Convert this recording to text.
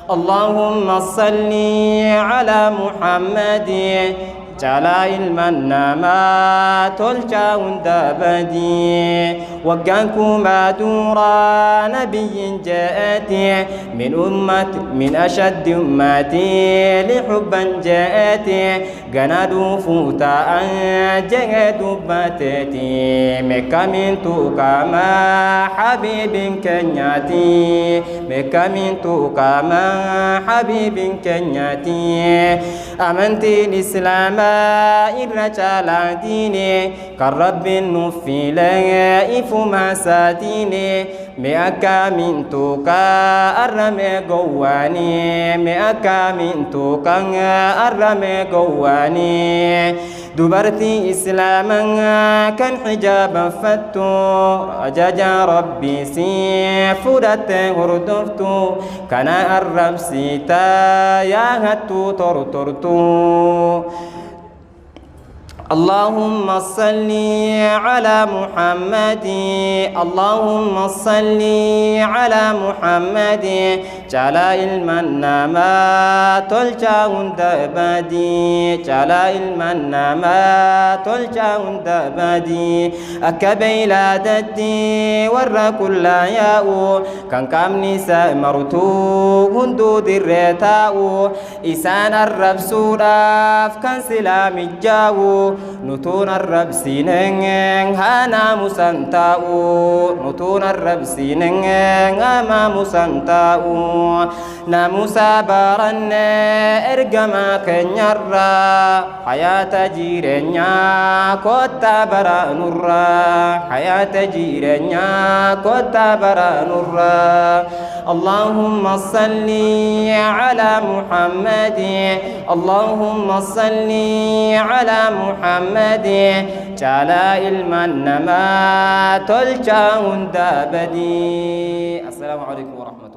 اللهم صل على محمد جلا المنما تلجا دبدي وكانكما دورا نبي جاءتي من أشد أمتي لحبا جاءتي جنادو فوتا أن جهد باتتي مكامنتو كما حبيب كنياتي مكامنتو كما حبيب كنياتي أمنتي الإسلام الرجال ديني كالرب النفي لائف ما ساتيني مئكا من توكا الرمي قواني مئكا من توكا الرمي قواني دبرتي إسلاما كان حجابا فتو رجاجا ربي سيفودت هردفتو كان الرب سيتا يا هتو ترترتو اللهم صل على محمد اللهم صل على محمد جلا المنما تلجا دبدي جلا المنما تلجا دبدي أكبيلا ددي ور كل ياء كان كم نساء مرتو هندو دريتاء إسان الرب سوراف كان سلام الجاو نتون الرب سينين هانا مسانتاو نتون الرب سينين هاما مسانتاو ناموسا بارن ارجما كنيرا حياة جيرنيا كوتا برا نورا حياة جيرنيا كوتا برا نورا اللهم صل على محمد اللهم صل على محمد جلا المنما تلجا دابدي. السلام عليكم ورحمة الله.